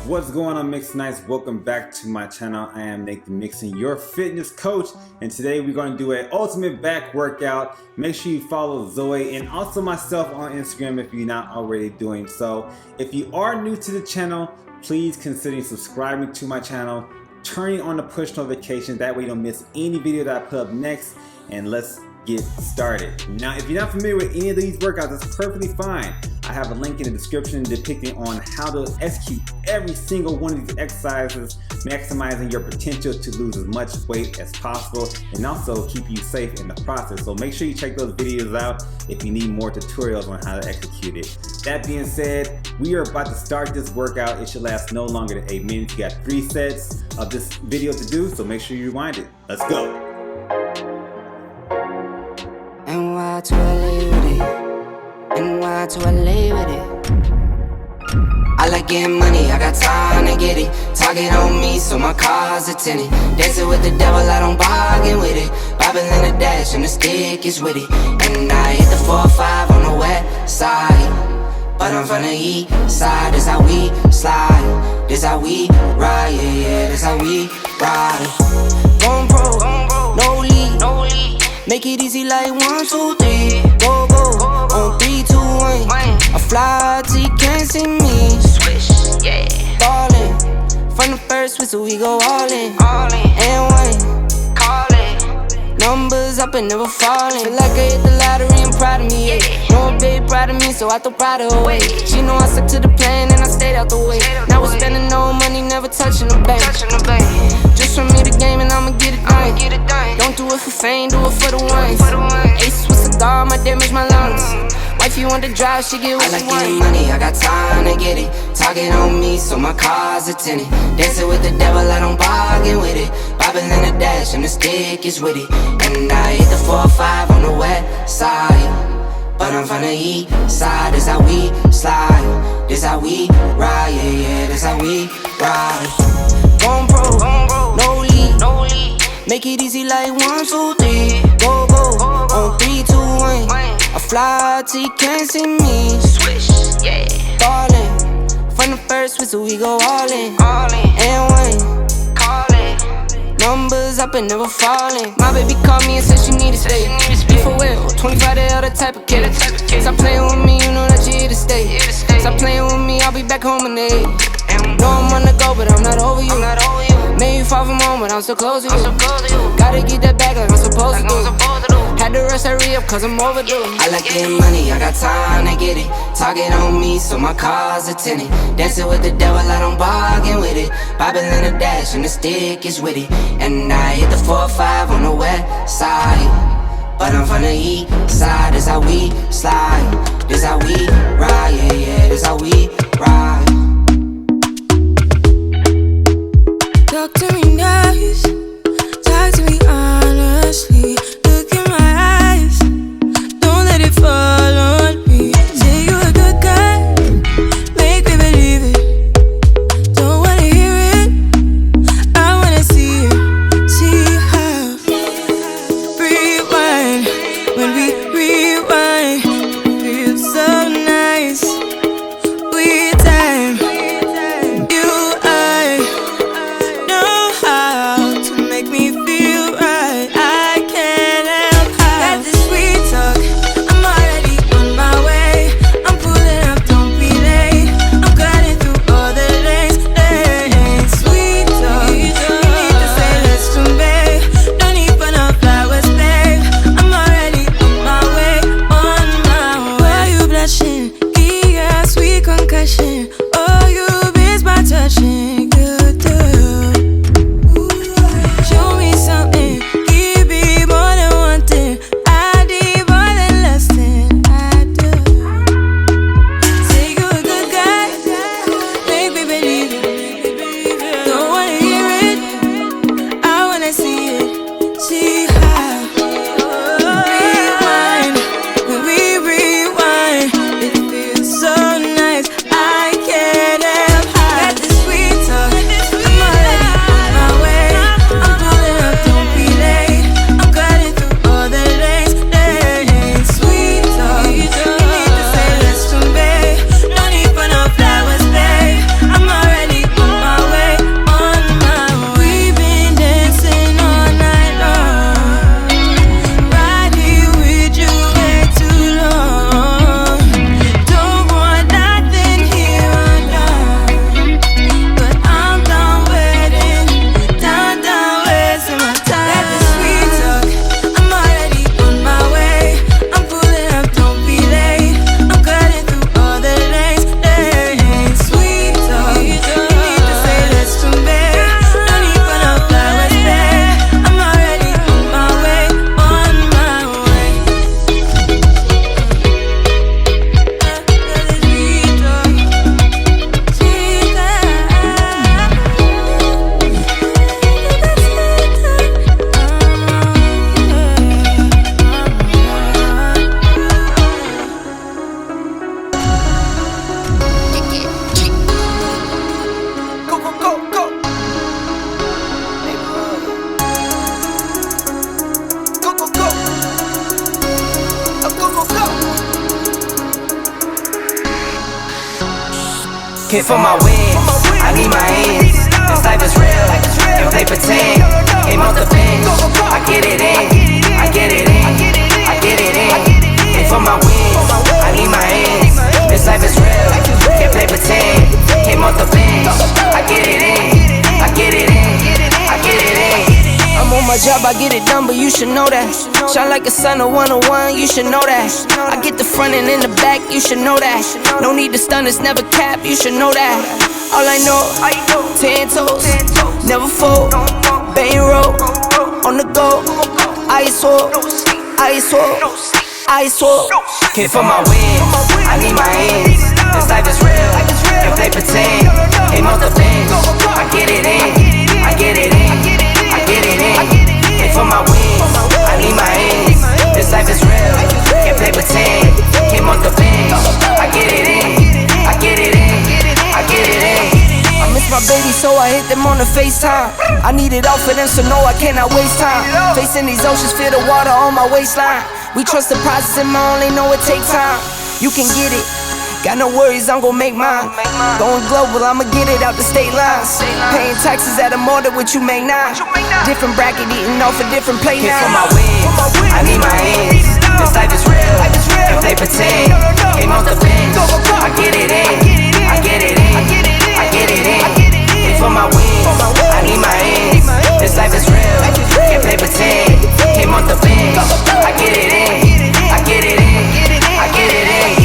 What's going on, Mixon Nights? Welcome back to my channel. I am Nathen Mixon, your fitness coach, and today we're going to do an ultimate back workout. Make sure you follow Zoe and also myself on Instagram if you're not already doing so. If you are new to the channel, please consider subscribing to my channel, turning on the push notifications, that way you don't miss any video that I put up next, and let's get started. Now, if you're not familiar with any of these workouts, that's perfectly fine. I have a link in the description depicting on how to execute every single one of these exercises, maximizing your potential to lose as much weight as possible and also keep you safe in the process. So make sure you check those videos out if you need more tutorials on how to execute it. That being said, we are about to start this workout. It should last no longer than 8 minutes. You got 3 sets of this video to do, so make sure you rewind it. Let's go. NY to LA with it. NY to LA with it. I like getting money, I got time to get it. Target on me, so my car's a tenant. Dancing with the devil, I don't bargain with it. Bobbing in the dash, and the stick is with it. And I hit the 4-5 on the west side, but I'm from the east side. This how we slide, this how we ride, yeah, this how we ride. Going pro, no lead. Make it easy like 1, 2, 3. Go, go, on 3, 2, 1. I fly till you can't see me. Swish, yeah. Ballin', from the first whistle we go all in. And one, call it. Numbers up and never falling. Feel like I hit the lottery and proud of me, yeah. No one baby proud of me, so I throw pride away. She know I stuck to the plan and I stayed out the way. Now we're spending no money, never touching the bank. Just from me the game and I'ma get it done. Don't do it for fame, do it for the ones. Ace with cigar, my damage my lungs. Wifey want to drive, she get what she want. I like getting money, I got time to get it. Target on me, so my car's a tenant. Dancing with the devil, I don't bargain with it. Bobbing in the dash, and the stick is with it. And I hit the 4-5 on the west side, but I'm from the east side. This how we slide, this how we ride, yeah, yeah, this how we ride. Going pro, no lead. Make it easy like 1, 2, 3. Go, go, on 3, 2, 1. I fly till you can't see me. Swish, yeah. Ballin', from the first whistle we go all in. And one, call it. Numbers up and never falling. My baby called me and said she need to stay. Be for real, 25 the other type of kid. Stop playing with me, you know that you here to stay. Stop playing with me, I'll be back home in 8. Know I'm on the go, but I'm not over you. Made you fall from home, but I'm still close to you. Gotta get that back like I'm supposed to do. Had to rush that re-up cause I'm overdue. I like getting money, I got time to get it. Target on me, so my car's a tenant. Dancing with the devil, I don't bargain with it. Bobbing in the dash, and the stick is with it. And I hit the 4-5 on the west side, but I'm from the east side. This how we slide, this how we ride, yeah, yeah, this how we ride. Talk to me nice, talk to me honestly. Look in my eyes, don't let it fall on me. Say you a good guy, make me believe it. Don't wanna hear it, I wanna see it. See how rewind, when we rewind, it feels so nice. We time, you I can't Can't for my wins, I need my ends. This life is real, and play pretend. Came off the bench, I get it in, I get it in, I get it in. Can't for my wins, I need my ends. This life is real, can't play pretend. Came off the bench, I get it in, I get it in, I get it in. I'm on my job, I get it done, but you should know that. Shine like a sun, a 101, you should know that. I get the front and in the back, you should know that. No need to stun, it's never cap, you should know that. All I know, 10 toes, never fold, bang roll, on the go, ice wall, ice wall, ice wall. Came for my wins, I need my ends. This life is real, and play pretend. Came off the bench, I get it in, I get it in, I get it in. Came for my wins, I need my ends. This life is real, and play pretend. Came off the bench, I get it in, I get it in, I get it in. I miss my baby, so I hit them on the FaceTime. I need it all for them, so no, I cannot waste time. Facing these oceans, feel the water on my waistline. We trust the process and my only know it take time. You can get it, got no worries, I'm gon' make mine. Going global, I'ma get it out the state lines. Paying taxes at a more than what you make now. Different bracket, eating off a different plate now. For my wins, I need my ends. This life is real, and play pretend. Came off the bench, I get it in, I get it in, I get it in. And for my wins, I need my ends. This life is real, can't play pretend. Came off the bench, I get it in, I get it in, I get it in.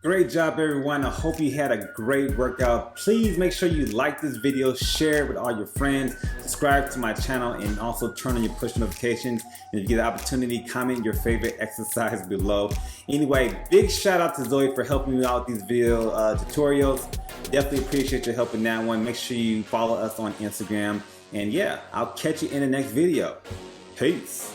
Great job, everyone. I hope you had a great workout. Please make sure you like this video, share it with all your friends, subscribe to my channel, and also turn on your push notifications. And if you get the opportunity, comment your favorite exercise below. Anyway, big shout out to Zoe for helping me out with these video tutorials. Definitely appreciate your help in that one. Make sure you follow us on Instagram. And yeah, I'll catch you in the next video. Peace.